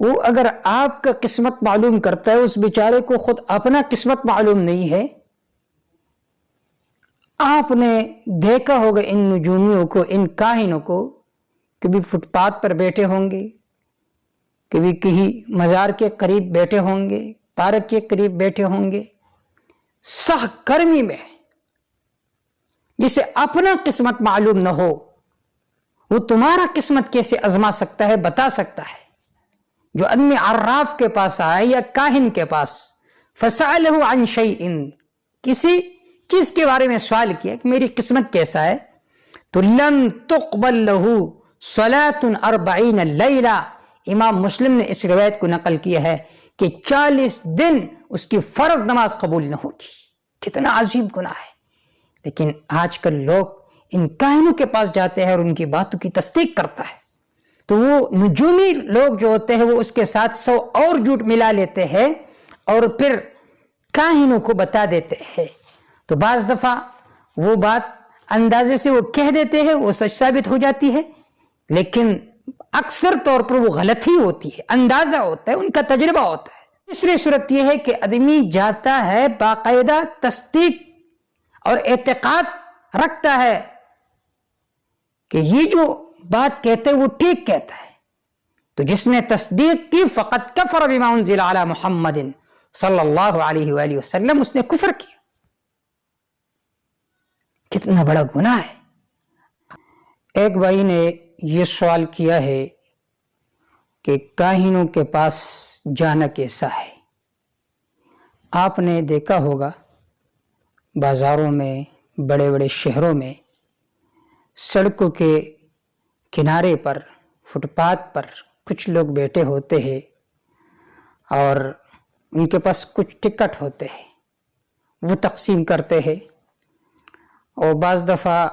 وہ اگر آپ کا قسمت معلوم کرتا ہے، اس بیچارے کو خود اپنا قسمت معلوم نہیں ہے۔ آپ نے دیکھا ہوگا ان نجومیوں کو، ان کاہنوں کو، کبھی فٹ پاتھ پر بیٹھے ہوں گے، کبھی کہیں مزار کے قریب بیٹھے ہوں گے، پارک کے قریب بیٹھے ہوں گے، سخ گرمی میں۔ جسے اپنا قسمت معلوم نہ ہو، وہ تمہارا قسمت کیسے آزما سکتا ہے، بتا سکتا ہے؟ جو آدمی عراف کے پاس آئے یا کاہن کے پاس، فسألہ عن شیء، کسی چیز کے بارے میں سوال کیا کہ میری قسمت کیسا ہے، تو لن تقبل لہ صلاۃ 40 لیلہ، امام مسلم نے اس روایت کو نقل کیا ہے کہ 40 دن اس کی فرض نماز قبول نہ ہوگی۔ کتنا عظیم گناہ ہے۔ لیکن آج کل لوگ ان کاہنوں کے پاس جاتے ہیں اور ان کی باتوں کی تصدیق کرتا ہے، تو وہ نجومی لوگ جو ہوتے ہیں وہ اس کے ساتھ 100 اور جھوٹ ملا لیتے ہیں اور پھر کاہنوں کو بتا دیتے ہیں۔ تو بعض دفعہ وہ بات اندازے سے وہ کہہ دیتے ہیں، وہ سچ ثابت ہو جاتی ہے، لیکن اکثر طور پر وہ غلط ہی ہوتی ہے، اندازہ ہوتا ہے، ان کا تجربہ ہوتا ہے۔ تیسری صورت یہ ہے کہ آدمی جاتا ہے، باقاعدہ تصدیق اور اعتقاد رکھتا ہے کہ یہ جو بات کہتے ہیں وہ ٹھیک کہتا ہے، تو جس نے تصدیق کی فقط کفر بما انزل علی محمد صلی اللہ علیہ وآلہ وسلم، اس نے کفر کیا۔ کتنا بڑا گناہ ہے۔ ایک بھائی نے یہ سوال کیا ہے کہ کاہنوں کے پاس جانا کیسا ہے؟ آپ نے دیکھا ہوگا بازاروں میں، بڑے بڑے شہروں میں، سڑکوں کے کنارے پر، فٹ پاتھ پر کچھ لوگ بیٹھے ہوتے ہیں اور ان کے پاس کچھ ٹکٹ ہوتے ہیں، وہ تقسیم کرتے ہیں، اور بعض دفعہ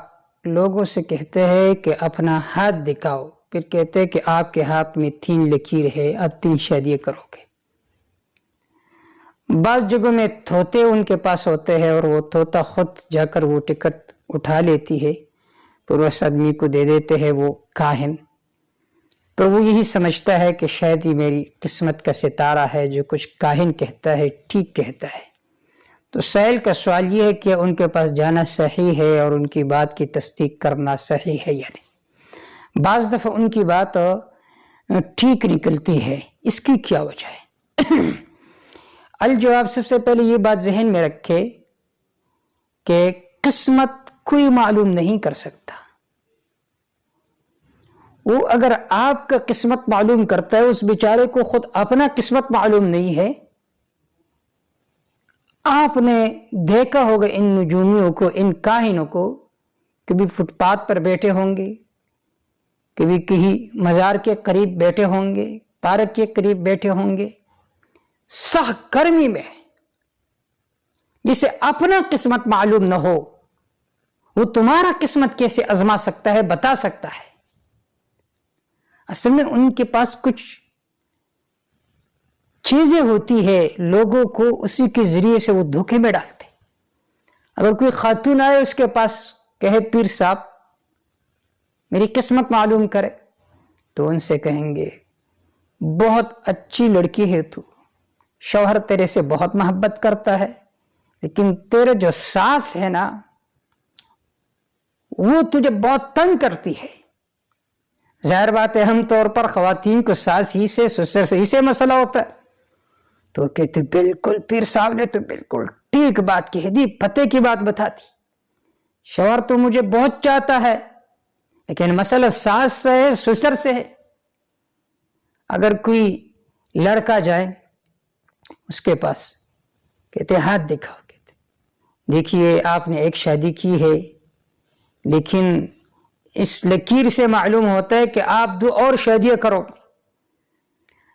لوگوں سے کہتے ہیں کہ اپنا ہاتھ دکھاؤ، پھر کہتے ہیں کہ آپ کے ہاتھ میں 3 لکیر ہے، اب 3 شادیاں کرو گے۔ بعض جگہوں میں طوطے ان کے پاس ہوتے ہیں اور وہ طوطا خود جا کر وہ ٹکٹ اٹھا لیتی ہے، پھر اس آدمی کو دے دیتے ہیں وہ کاہن، پر وہ یہی سمجھتا ہے کہ شاید یہ میری قسمت کا ستارہ ہے، جو کچھ کاہن کہتا ہے ٹھیک کہتا ہے۔ تو سائل کا سوال یہ ہے کہ ان کے پاس جانا صحیح ہے اور ان کی بات کی تصدیق کرنا صحیح ہے یا نہیں؟ بعض دفعہ ان کی بات ٹھیک نکلتی ہے، اس کی کیا وجہ ہے؟ الجواب، سب سے پہلے یہ بات ذہن میں رکھے کہ قسمت کوئی معلوم نہیں کر سکتا۔ وہ اگر آپ کا قسمت معلوم کرتا ہے، اس بیچارے کو خود اپنا قسمت معلوم نہیں ہے۔ آپ نے دیکھا ہوگا ان نجومیوں کو، ان کاہنوں کو، کبھی فٹ پاتھ پر بیٹھے ہوں گے، کبھی کہیں مزار کے قریب بیٹھے ہوں گے، پارک کے قریب بیٹھے ہوں گے، سخت گرمی میں۔ جسے اپنا قسمت معلوم نہ ہو، وہ تمہارا قسمت کیسے آزما سکتا ہے، بتا سکتا ہے؟ اصل میں ان کے پاس کچھ چیزیں ہوتی ہے، لوگوں کو اسی کے ذریعے سے وہ دھوکے میں ڈالتے۔ اگر کوئی خاتون آئے اس کے پاس، کہے پیر صاحب میری قسمت معلوم کرے، تو ان سے کہیں گے بہت اچھی لڑکی ہے تو، شوہر تیرے سے بہت محبت کرتا ہے، لیکن تیرے جو ساس ہے نا وہ تجھے بہت تنگ کرتی ہے۔ ظاہر بات ہے ہم طور پر خواتین کو ساس ہی سے، سسر سے ہی سے مسئلہ ہوتا ہے، تو کہتے بالکل پیر صاحب نے تو بالکل ٹھیک بات کہہ دی، پتے کی بات بتا دی، شوہر تو مجھے بہت چاہتا ہے لیکن مسئلہ ساس سے ہے، سسر سے ہے۔ اگر کوئی لڑکا جائے اس کے پاس، کہتے ہاتھ دکھاؤ، کہتے دیکھیے آپ نے ایک شادی کی ہے، لیکن اس لکیر سے معلوم ہوتا ہے کہ آپ 2 اور شادیاں کرو گے۔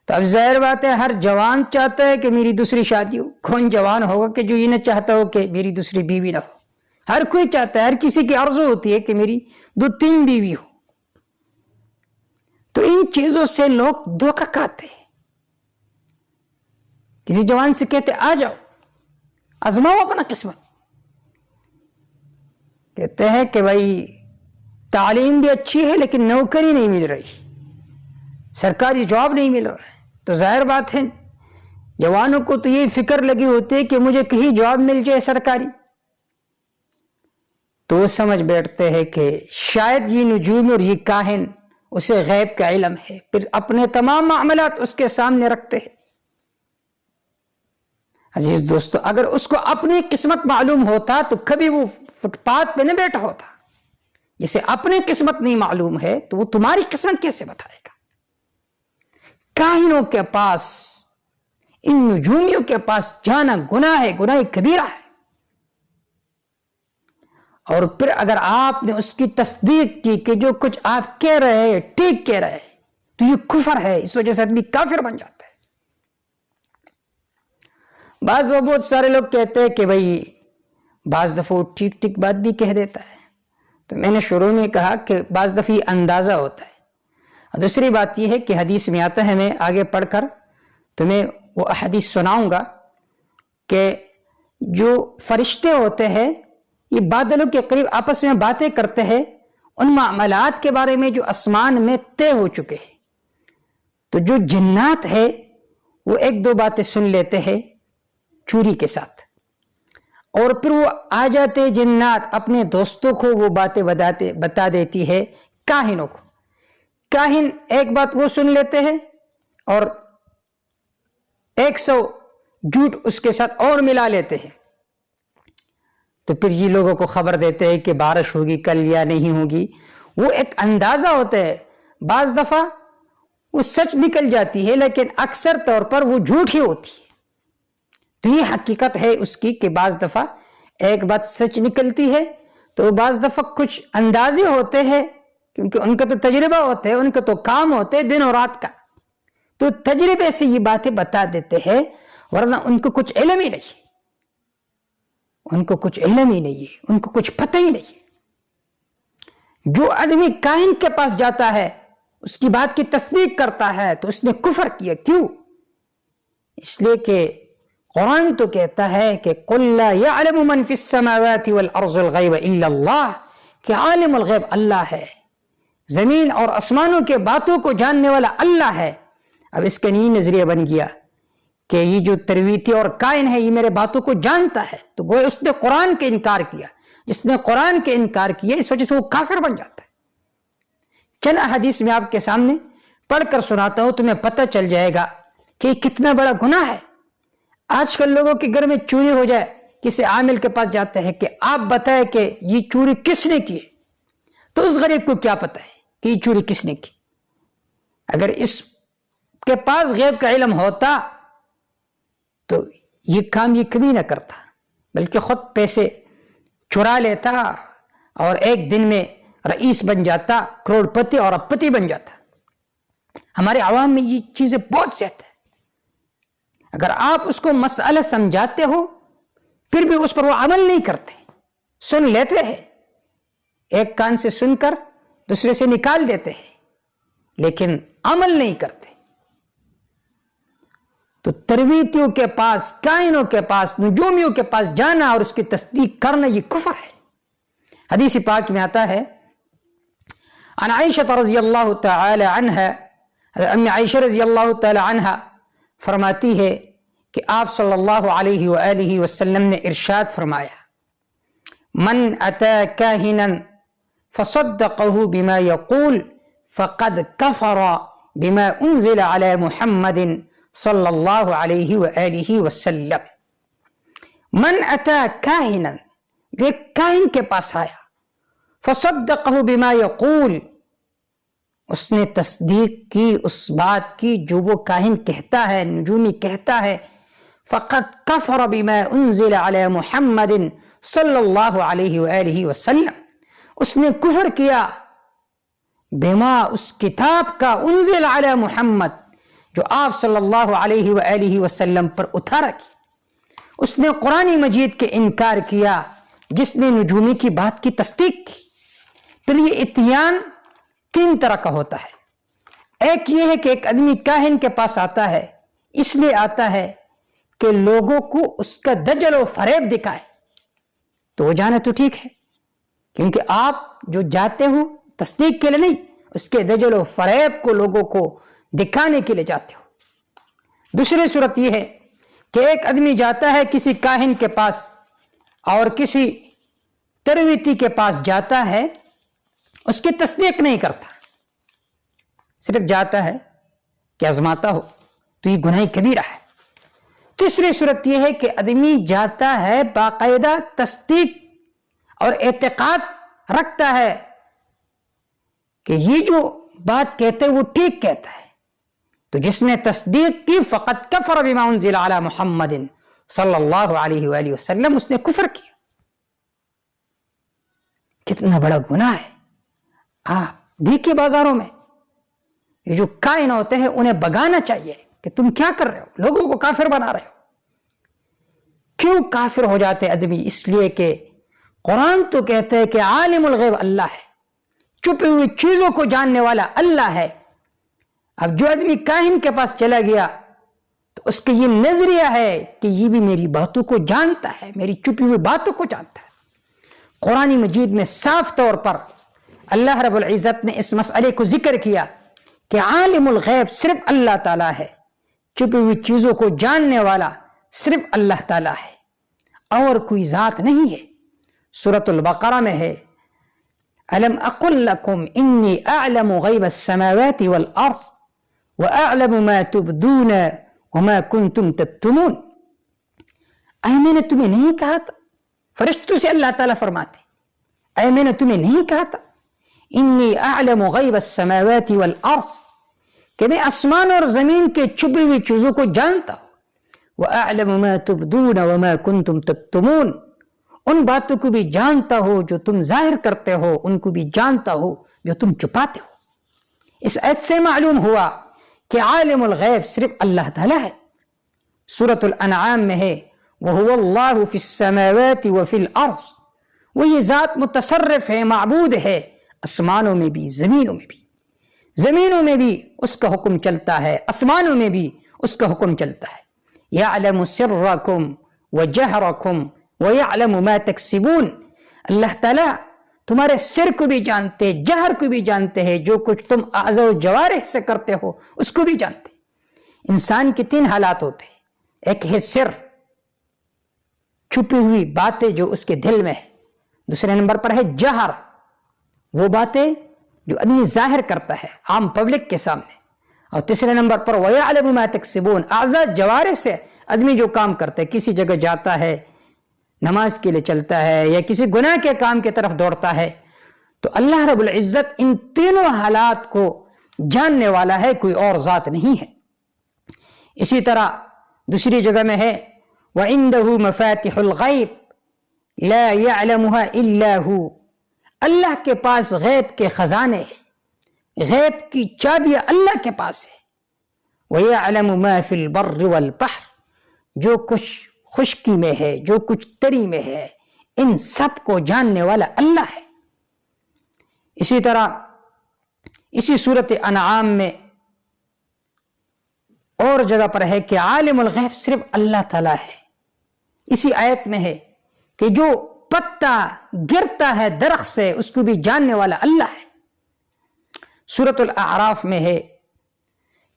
تو اب ظاہر بات ہے ہر جوان چاہتا ہے کہ میری دوسری شادی ہو۔ کون جوان ہوگا کہ جو یہ نہ چاہتا ہو کہ میری دوسری بیوی نہ ہو؟ ہر کوئی چاہتا ہے، ہر کسی کی آرزو ہوتی ہے کہ میری 2-3 بیوی ہو۔ تو ان چیزوں سے لوگ دھوکہ کھاتے ہیں۔ کسی جوان سے کہتے آ جاؤ آزماؤ اپنا قسمت، کہتے ہیں کہ بھائی تعلیم بھی اچھی ہے لیکن نوکری نہیں مل رہی، سرکاری جاب نہیں مل رہا ہے، تو ظاہر بات ہے جوانوں کو تو یہ فکر لگی ہوتی ہے کہ مجھے کہیں جواب مل جائے سرکاری، تو وہ سمجھ بیٹھتے ہیں کہ شاید یہ نجوم اور یہ کاہن اسے غیب کا علم ہے، پھر اپنے تمام معاملات اس کے سامنے رکھتے ہیں۔ عزیز دوستو، اگر اس کو اپنی قسمت معلوم ہوتا تو کبھی وہ فٹ پاتھ پہ نہ بیٹھا ہوتا۔ جسے اپنی قسمت نہیں معلوم ہے تو وہ تمہاری قسمت کیسے بتائے گا؟ کاہنوں کے پاس، ان نجومیوں کے پاس جانا گناہ ہے، گناہ کبیرہ ہے، اور پھر اگر آپ نے اس کی تصدیق کی کہ جو کچھ آپ کہہ رہے ہیں ٹھیک کہہ رہے ہیں تو یہ کفر ہے، اس وجہ سے آدمی کافر بن جاتا ہے۔ بعض وہ بہت سارے لوگ کہتے ہیں کہ بھئی بعض دفعہ ٹھیک ٹھیک بات بھی کہہ دیتا ہے، تو میں نے شروع میں کہا کہ بعض دفعہ اندازہ ہوتا ہے، اور دوسری بات یہ ہے کہ حدیث میں آتا ہے، میں آگے پڑھ کر تمہیں وہ حدیث سناؤں گا کہ جو فرشتے ہوتے ہیں یہ بادلوں کے قریب آپس میں باتیں کرتے ہیں ان معاملات کے بارے میں جو آسمان میں طے ہو چکے ہیں، تو جو جنات ہے وہ ایک دو باتیں سن لیتے ہیں چوری کے ساتھ، اور پھر وہ آ جاتے جنات اپنے دوستوں کو وہ باتیں بتا دیتی ہے کاہنوں کو، کاہن ایک بات وہ سن لیتے ہیں اور 100 جھوٹ اس کے ساتھ اور ملا لیتے ہیں، تو پھر یہ لوگوں کو خبر دیتے ہیں کہ بارش ہوگی کل یا نہیں ہوگی۔ وہ ایک اندازہ ہوتا ہے، بعض دفعہ وہ سچ نکل جاتی ہے لیکن اکثر طور پر وہ جھوٹ ہی ہوتی ہے۔ تو یہ حقیقت ہے اس کی کہ بعض دفعہ ایک بات سچ نکلتی ہے، تو بعض دفعہ کچھ اندازے ہوتے ہیں، کیونکہ ان کا تو تجربہ ہوتا ہے، ان کا تو کام ہوتے دن اور رات کا، تو تجربے سے یہ باتیں بتا دیتے ہیں، ورنہ ان کو کچھ علم ہی نہیں ہے، ان کو کچھ علم ہی نہیں ہے، ان کو کچھ پتہ ہی نہیں ہے۔ جو آدمی کاہن کے پاس جاتا ہے اس کی بات کی تصدیق کرتا ہے تو اس نے کفر کیا۔ کیوں؟ اس لیے کہ قرآن تو کہتا ہے کہ قُلْ لَا يَعْلَمُ مَنْ فِي السَّمَاوَاتِ وَالْأَرْضِ الْغَيْبَ إِلَّا اللَّهِ، کہ عالم الغیب اللہ ہے، زمین اور آسمانوں کے باتوں کو جاننے والا اللہ ہے۔ اب اس کا نئی نظریہ بن گیا کہ یہ جو ترویتی اور کائن ہے یہ میرے باتوں کو جانتا ہے، تو گویا اس نے قرآن کے انکار کیا، جس نے قرآن کے انکار کیا اس وجہ سے وہ کافر بن جاتا ہے۔ چند حدیث میں آپ کے سامنے پڑھ کر سناتا ہوں، تمہیں پتہ چل جائے گا کہ یہ کتنا بڑا گناہ ہے۔ آج کل لوگوں کے گھر میں چوری ہو جائے، کسی عامل کے پاس جاتے ہیں کہ آپ بتائیں کہ یہ چوری کس نے کی، تو اس غریب کو کیا پتہ ہے کہ یہ چوری کس نے کی؟ اگر اس کے پاس غیب کا علم ہوتا تو یہ کام یہ کبھی نہ کرتا، بلکہ خود پیسے چرا لیتا اور ایک دن میں رئیس بن جاتا، کروڑ پتی اور ارب پتی بن جاتا۔ ہمارے عوام میں یہ چیزیں بہت زیادہ ہیں۔ اگر آپ اس کو مسئلہ سمجھاتے ہو پھر بھی اس پر وہ عمل نہیں کرتے، سن لیتے ہیں، ایک کان سے سن کر دوسرے سے نکال دیتے ہیں، لیکن عمل نہیں کرتے۔ تو ترویتیوں کے پاس، کائنوں کے پاس، نجومیوں کے پاس جانا اور اس کی تصدیق کرنا یہ کفر ہے۔ حدیث پاک میں آتا ہے عن عائشہ رضی اللہ تعالی عنہ، ام عائشہ رضی اللہ تعالی عنہ فرماتی ہے کہ آپ صلی اللہ علیہ وآلہ وسلم نے ارشاد فرمایا، من اتی کاہنا فصدقه بما يقول فقد كفر بما انزل على محمد صلی اللہ علیہ وآلہ وسلم۔ من اتی کاہنا، جو ایک کاہن کے پاس آیا، فصدقه بما يقول، اس نے تصدیق کی اس بات کی جو وہ کاہن کہتا ہے، نجومی کہتا ہے، فقد کفر بما انزل علی محمد صلی اللہ علیہ وآلہ وسلم، اس نے کفر کیا بما، اس کتاب کا، انزل علی محمد، جو آپ صلی اللہ علیہ وآلہ وسلم پر اتارا کی۔ اس نے قرآن مجید کے انکار کیا جس نے نجومی کی بات کی تصدیق کی۔ پھر یہ اتیان 3 طرح کا ہوتا ہے۔ ایک یہ ہے کہ ایک آدمی کاہن کے پاس آتا ہے، اس لیے آتا ہے کہ لوگوں کو اس کا دجل و فریب دکھائے، تو وہ جانے تو ٹھیک ہے، کیونکہ آپ جو جاتے ہو تصدیق کے لیے نہیں، اس کے دجل و فریب کو لوگوں کو دکھانے کے لیے جاتے ہو۔ دوسری صورت یہ ہے کہ ایک آدمی جاتا ہے کسی کاہن کے پاس اور کسی ترویتی کے پاس جاتا ہے، اس کی تصدیق نہیں کرتا، صرف جاتا ہے کہ آزماتا ہو، تو یہ گناہ کبیرہ ہے۔ تیسری صورت یہ ہے کہ آدمی جاتا ہے باقاعدہ تصدیق اور اعتقاد رکھتا ہے کہ یہ جو بات کہتے وہ ٹھیک کہتا ہے، تو جس نے تصدیق کی فقط کفر بما انزل علی محمد صلی اللہ علیہ وآلہ وسلم، اس نے کفر کیا۔ کتنا بڑا گناہ ہے۔ آپ دیکھیے بازاروں میں یہ جو کائن ہوتے ہیں انہیں بگانا چاہیے کہ تم کیا کر رہے ہو، لوگوں کو کافر بنا رہے ہو۔ کیوں کافر ہو جاتے آدمی؟ اس لیے کہ قرآن تو کہتے ہیں کہ عالم الغیب اللہ ہے، چھپی ہوئی چیزوں کو جاننے والا اللہ ہے۔ اب جو آدمی کاہن کے پاس چلا گیا تو اس کا یہ نظریہ ہے کہ یہ بھی میری باتوں کو جانتا ہے، میری چھپی ہوئی باتوں کو جانتا ہے۔ قرآن مجید میں صاف طور پر اللہ رب العزت نے اس مسئلے کو ذکر کیا کہ عالم الغیب صرف اللہ تعالیٰ ہے، چھپی ہوئی چیزوں کو جاننے والا صرف اللہ تعالیٰ ہے اور کوئی ذات نہیں ہے۔ سورۃ البقرہ میں ہے الم اقل لکم انی اعلم غیب السماوات والارض واعلم ما تبدون وما کنتم تکتمون۔ اے میں نے تمہیں نہیں کہا تھا، فرشتوں سے اللہ تعالیٰ فرماتے اے میں نے تمہیں نہیں کہا تھا انی اعلم غیب السماوات والارض، کہ میں آسمان اور زمین کے چھپی ہوئی چیزوں کو جانتا ہوں، وَأَعْلَمُ مَا تُبْدُونَ وَمَا كُنْتُمْ تَكْتُمُونَ، ان باتوں کو بھی جانتا ہو جو تم ظاہر کرتے ہو، ان کو بھی جانتا ہو جو تم چھپاتے ہو۔ اس آیت سے معلوم ہوا کہ عالم الغیب صرف اللہ تعالیٰ ہے۔ سورۃ الانعام میں ہے وَهُوَ اللَّهُ فِي السَّمَاوَاتِ وَفِي الْأَرْضِ، وہ یہ ذات متصرف ہے، معبود ہے، آسمانوں میں بھی زمینوں میں بھی۔ زمینوں میں بھی اس کا حکم چلتا ہے، آسمانوں میں بھی اس کا حکم چلتا ہے۔ یعلم سرکم وجہرکم ویعلم ما تکسبون، اللہ تعالیٰ تمہارے سر کو بھی جانتے، جہر کو بھی جانتے ہیں، جو کچھ تم اعضاء و جوارح سے کرتے ہو اس کو بھی جانتے۔ انسان کے تین حالات ہوتے ہیں، ایک ہے سر، چھپی ہوئی باتیں جو اس کے دل میں ہے، دوسرے نمبر پر ہے جہر، وہ باتیں جو آدمی ظاہر کرتا ہے عام پبلک کے سامنے، اور تیسرے نمبر پر وَيَعْلَمُ مَا تَكْسِبُونَ، اعضاء جوارح سے آدمی جو کام کرتا ہے، کسی جگہ جاتا ہے، نماز کے لیے چلتا ہے یا کسی گناہ کے کام کی طرف دوڑتا ہے، تو اللہ رب العزت ان تینوں حالات کو جاننے والا ہے، کوئی اور ذات نہیں ہے۔ اسی طرح دوسری جگہ میں ہے وَعِنْدَهُ مَفَاتِحُ الْغَيْبِ لَا يَعْلَمُهَا إِلَّا هُوَ، اللہ کے پاس غیب کے خزانے ہیں، غیب کی چابیاں اللہ کے پاس ہے۔ وَيَعْلَمُ مَا فِي الْبَرِّ وَالْبَحْرِ، جو کچھ خشکی میں ہے، جو کچھ تری میں ہے، ان سب کو جاننے والا اللہ ہے۔ اسی طرح اسی سورۃ انعام میں اور جگہ پر ہے کہ عالم الغیب صرف اللہ تعالیٰ ہے۔ اسی آیت میں ہے کہ جو پتا گرتا ہے درخت سے اس کو بھی جاننے والا اللہ ہے۔ سورۃ الاعراف میں ہے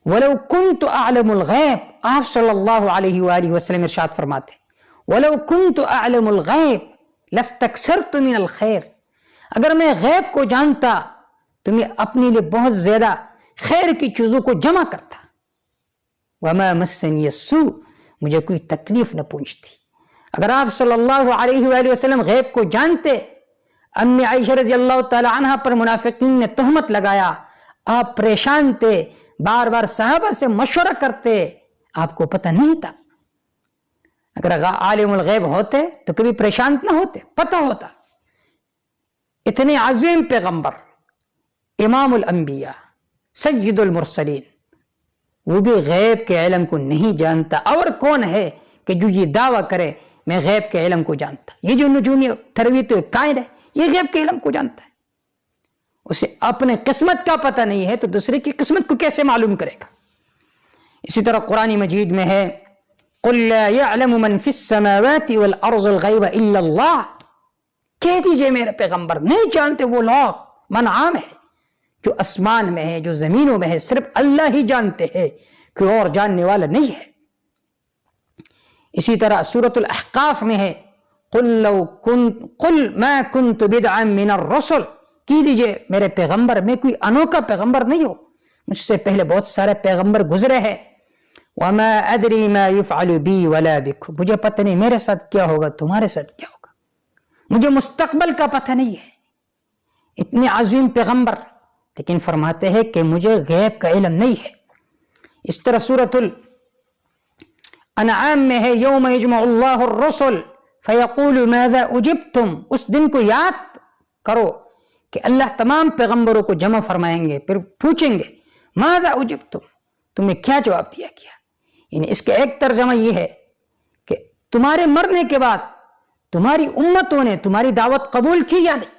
وَلَوْ كُنْتُ أَعْلَمُ الْغَيْبِ، آپ صلی اللہ علیہ وآلہ وسلم ارشاد فرماتے وَلَوْ كُنْتُ أَعْلَمُ الْغَيْبِ لَاسْتَكْثَرْتُ مِنَ الْخَيْرِ، اگر میں غیب کو جانتا تو میں اپنے لیے بہت زیادہ خیر کی چیزوں کو جمع کرتا۔ وَمَا مَسَّنِيَ السُّوءُ، مجھے کوئی تکلیف نہ پہنچتی۔ اگر آپ صلی اللہ علیہ وآلہ وسلم غیب کو جانتے، امی عائشہ رضی اللہ تعالی عنہ پر منافقین نے تہمت لگایا، آپ پریشان تھے، بار بار صحابہ سے مشورہ کرتے، آپ کو پتہ نہیں تھا۔ اگر عالم الغیب ہوتے تو کبھی پریشان نہ ہوتے، پتہ ہوتا۔ اتنے عظیم پیغمبر، امام الانبیاء، سید المرسلین، وہ بھی غیب کے علم کو نہیں جانتا، اور کون ہے کہ جو یہ دعویٰ کرے میں غیب کے علم کو جانتا؟ یہ جو نجومی ترویت قائد ہے یہ غیب کے علم کو جانتا ہے، اسے اپنے قسمت کا پتہ نہیں ہے تو دوسرے کی قسمت کو کیسے معلوم کرے گا؟ اسی طرح قرآن مجید میں ہے قُلْ لَا يَعْلَمُ مَنْ فِي السَّمَاوَاتِ وَالْأَرْضِ الْغَيْبَ إِلَّا اللَّهُ، کہہ دیجئے میرے پیغمبر نہیں جانتے وہ لوگ، من عام ہے، جو اسمان میں ہے جو زمینوں میں ہے، صرف اللہ ہی جانتے ہیں، کوئی اور جاننے والا نہیں ہے۔ اسی طرح سورۃ الاحقاف میں ہے قل ما كنت بدعا من الرسل، کیجئے میرے پیغمبر میں کوئی انوکھا پیغمبر نہیں ہو، مجھ سے پہلے بہت سارے پیغمبر گزرے ہیں۔ وما ادری ما يفعل بی ولا بکم، مجھے پتہ نہیں میرے ساتھ کیا ہوگا، تمہارے ساتھ کیا ہوگا، مجھے مستقبل کا پتہ نہیں ہے۔ اتنے عظیم پیغمبر، لیکن فرماتے ہیں کہ مجھے غیب کا علم نہیں ہے۔ اس طرح سورۃ الانعام میں ہے یوم یجمع اللہ الرسل فیقول ماذا اجبتم، اس دن کو یاد کرو کہ اللہ تمام پیغمبروں کو جمع فرمائیں گے، پھر پوچھیں گے ماذا اجبتم، تمہیں کیا جواب دیا گیا۔ یعنی اس کا ایک ترجمہ یہ ہے کہ تمہارے مرنے کے بعد تمہاری امتوں نے تمہاری دعوت قبول کی یا نہیں۔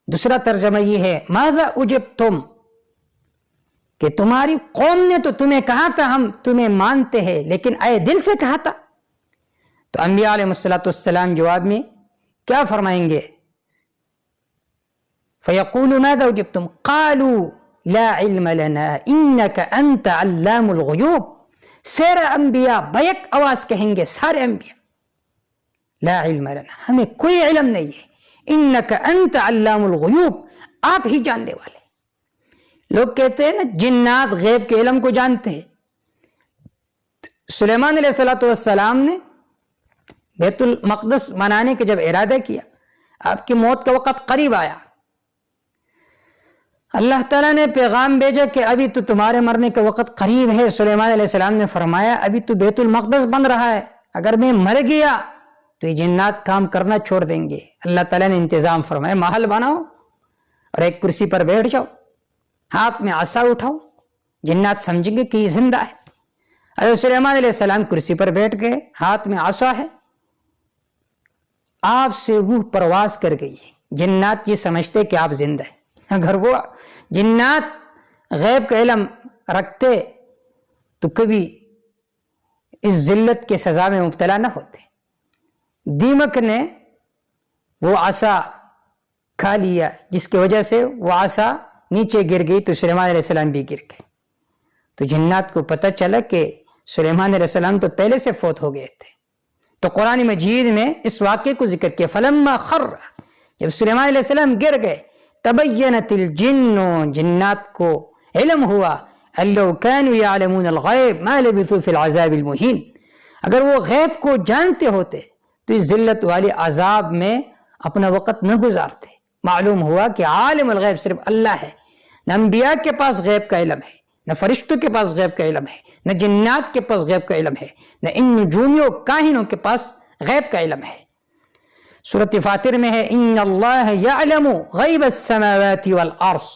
دوسرا ترجمہ یہ ہے ماذا اجبتم، کہ تمہاری قوم نے تو تمہیں کہا تھا ہم تمہیں مانتے ہیں، لیکن اے دل سے کہا تھا؟ تو انبیاء علیہ السلام جواب میں کیا فرمائیں گے؟ فیقول ماذا اجبتم قالوا لا علم لنا انك انت علام الغیوب، سارے انبیاء بیک آواز کہیں گے، سارے انبیاء لا علم لنا، ہمیں کوئی علم نہیں ہے، انك انت علام الغیوب، آپ ہی جاننے والے۔ لوگ کہتے ہیں نا جنات غیب کے علم کو جانتے ہیں۔ سلیمان علیہ السلام نے بیت المقدس بنانے کے جب ارادہ کیا، آپ کی موت کا وقت قریب آیا، اللہ تعالیٰ نے پیغام بھیجا کہ ابھی تو تمہارے مرنے کا وقت قریب ہے۔ سلیمان علیہ السلام نے فرمایا ابھی تو بیت المقدس بن رہا ہے، اگر میں مر گیا تو یہ جنات کام کرنا چھوڑ دیں گے۔ اللہ تعالیٰ نے انتظام فرمایا محل بناؤ اور ایک کرسی پر بیٹھ جاؤ، ہاتھ میں عصا اٹھاؤ، جنات سمجھیں گے کہ یہ زندہ ہے۔ حضرت سلیمان علیہ السلام کرسی پر بیٹھ گئے، ہاتھ میں عصا ہے، آپ سے روح پرواز کر گئی ہے، جنات یہ سمجھتے کہ آپ زندہ ہیں۔ اگر وہ جنات غیب کا علم رکھتے تو کبھی اس ذلت کے سزا میں مبتلا نہ ہوتے۔ دیمک نے وہ عصا کھا لیا جس کی وجہ سے وہ عصا نیچے گر گئی تو سلیمان علیہ السلام بھی گر گئے۔ تو جنات کو پتہ چلا کہ سلیمان علیہ السلام تو پہلے سے فوت ہو گئے تھے، تو قرآن مجید میں اس واقعے کو ذکر کیا فلما خر، جب سلیمان علیہ السلام گر گئے تبینت الجن، جنات کو علم ہوا ان لو كانوا يعلمون الغیب ما لبثوا في العذاب المہین، اگر وہ غیب کو جانتے ہوتے تو اس ذلت والے عذاب میں اپنا وقت نہ گزارتے۔ معلوم ہوا کہ عالم الغیب صرف اللہ ہے، نہ انبیاء کے پاس غیب کا علم ہے، نہ فرشتوں کے پاس غیب کا علم ہے، نہ جنات کے پاس غیب کا علم ہے، نہ ان نجومیوں کاہنوں کے پاس غیب کا علم ہے۔ سورۃ فاطر میں ہے ان اللہ یعلم غیب السماوات والارض،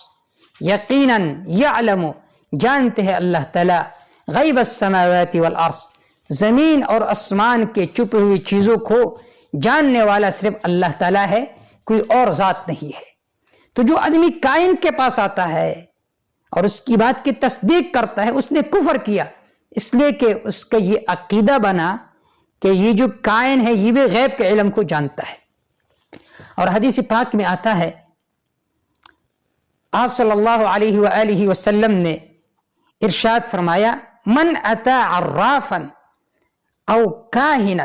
یقیناً یعلم جانتے ہیں اللہ تعالی غیب السماوات والارض، زمین اور آسمان کے چھپی ہوئی چیزوں کو جاننے والا صرف اللہ تعالی ہے، کوئی اور ذات نہیں ہے۔ تو جو آدمی کائن کے پاس آتا ہے اور اس کی بات کی تصدیق کرتا ہے، اس نے کفر کیا، اس لیے کہ اس کا یہ عقیدہ بنا کہ یہ جو کائن ہے یہ بھی غیب کے علم کو جانتا ہے۔ اور حدیث پاک میں آتا ہے آپ صلی اللہ علیہ وآلہ وسلم نے ارشاد فرمایا من اتا عرافا او کاہنا،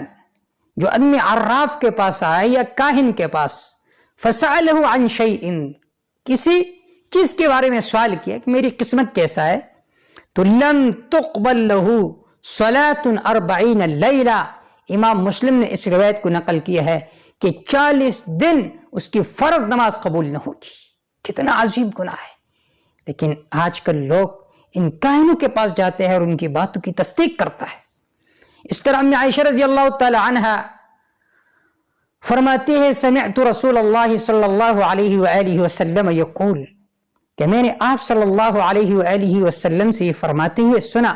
جو آدمی عراف کے پاس آئے یا کاہن کے پاس، فسألہ عن شیء، کسی چیز کے بارے میں سوال کیا کہ میری قسمت کیسا ہے، تو لم تقبل لہ صلاة 40 لیلہ، امام مسلم نے اس روایت کو نقل کیا ہے کہ 40 دن اس کی فرض نماز قبول نہ ہوگی۔ کتنا عظیم گناہ ہے، لیکن آج کل لوگ ان کاہنوں کے پاس جاتے ہیں اور ان کی باتوں کی تصدیق کرتا ہے۔ اس طرح ام عائشہ رضی اللہ تعالی عنہا فرماتی ہے سمعت رسول اللہ صلی اللہ علیہ وآلہ وسلم یقول، کہ میں نے آپ صلی اللہ علیہ وآلہ وسلم سے یہ فرماتے ہوئے سنا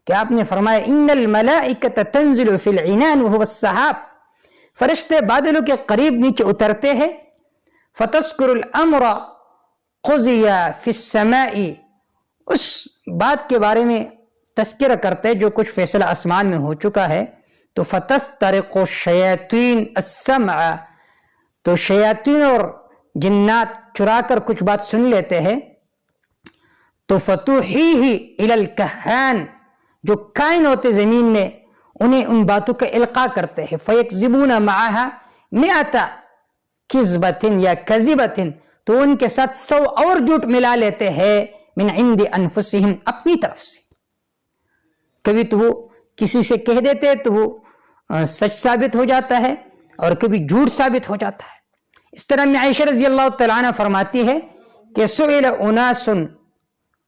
کہ آپ نے فرمایا ان الملائکۃ تنزل فی العنان وهو السحاب، فرشتے بادلوں کے قریب نیچے اترتے ہیں، فتذکر الامر قضی فی السماء، اس بات کے بارے میں تذکرہ کرتے جو کچھ فیصلہ آسمان میں ہو چکا ہے، تو فتسترق الشیاطین السمع، تو شیاطین اور جنات چرا کر کچھ بات سن لیتے ہیں، تو فتوحیہ الی الکہان، جو کائن ہوتے زمین میں انہیں ان باتوں کا القاء کرتے ہیں، فیکذبون معہا مئۃ کذبۃ یا کذبۃ، تو ان کے ساتھ 100 اور جھوٹ ملا لیتے ہیں، من عند انفسہم، اپنی طرف سے۔ کبھی تو وہ کسی سے کہہ دیتے تو وہ سچ ثابت ہو جاتا ہے اور کبھی جھوٹ ثابت ہو جاتا ہے۔ اس طرح میں عائشہ رضی اللہ تعالیٰ عنہ فرماتی ہے کہ سئل اناس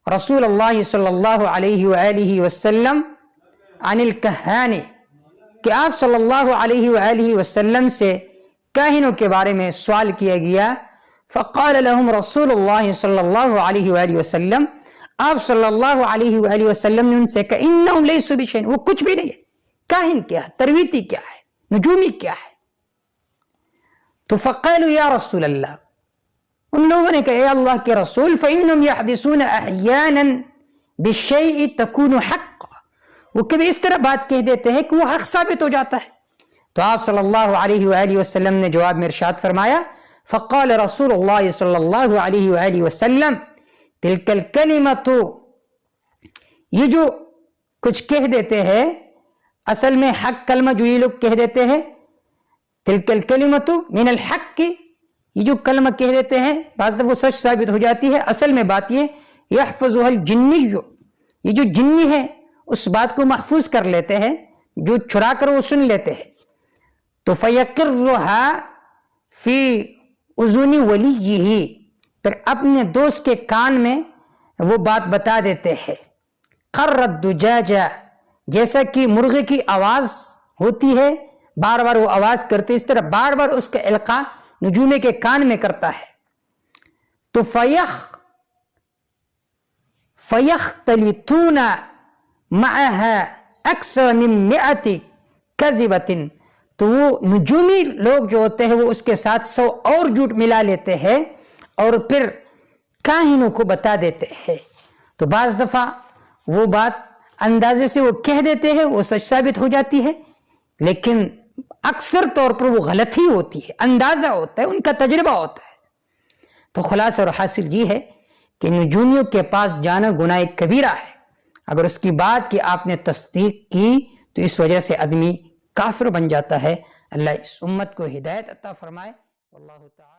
رسول اللہ صلی اللہ علیہ وآلہ وسلم عن الکہان، کہ آپ صلی اللہ علیہ وآلہ وسلم سے کاہنوں کے بارے میں سوال کیا گیا، فقال لهم رسول اللہ صلی اللہ علیہ وآلہ وسلم، آپ صلی اللہ علیہ وآلہ وسلم نے ان سے کہا انہم لیسوا بشیء، وہ کچھ بھی نہیں ہے۔ کاہن کیا ہے، ترویتی کیا ہے، نجومی کیا ہے؟ تو فقالوا یا رسول اللہ، ان لوگوں نے کہا اے اللہ کے رسول، فإنهم يحدثون احيانا بالشيء تكون حقا، وہ کبھی اس طرح بات کہہ دیتے ہیں کہ وہ حق ثابت ہو جاتا ہے۔ تو آپ صلی اللہ علیہ وآلہ وسلم نے جواب میں ارشاد فرمایا، فقال رسول اللہ صلی اللہ علیہ وآلہ وسلم تلک الکلمۃ، یہ جو کچھ کہہ دیتے ہیں اصل میں حق کلمہ جو یہ لوگ کہہ دیتے ہیں، تلک الکلمۃ من الحق، یہ جو کلمہ کہہ دیتے ہیں بعض دفعہ وہ سچ ثابت ہو جاتی ہے۔ اصل میں بات یہ یحفظها الجنی، یہ جو جنی ہے اس بات کو محفوظ کر لیتے ہیں، جو چھڑا کر وہ سن لیتے ہیں۔ تو فیقرها فی اذن ولیہ، پھر اپنے دوست کے کان میں وہ بات بتا دیتے ہیں۔ قر الدجاجہ، جیسا کہ مرغے کی آواز ہوتی ہے، بار بار وہ آواز کرتے، اس طرح بار بار اس کا القاء نجومے کے کان میں کرتا ہے۔ تو فیختلطون معها اکثر من 100 کذبۃ، تو وہ نجومی لوگ جو ہوتے ہیں وہ اس کے ساتھ 100 اور جھوٹ ملا لیتے ہیں اور پھر کاہنوں کو بتا دیتے ہیں۔ تو بعض دفعہ وہ بات اندازے سے وہ کہہ دیتے ہیں، وہ سچ ثابت ہو جاتی ہے، لیکن اکثر طور پر وہ غلط ہی ہوتی ہے، اندازہ ہوتا ہے، ان کا تجربہ ہوتا ہے۔ تو خلاصہ اور حاصل یہ ہے کہ نجومیوں کے پاس جانا گناہ کبیرہ ہے۔ اگر اس کی بات کی آپ نے تصدیق کی تو اس وجہ سے آدمی کافر بن جاتا ہے۔ اللہ اس امت کو ہدایت عطا فرمائے۔ واللہ تعالی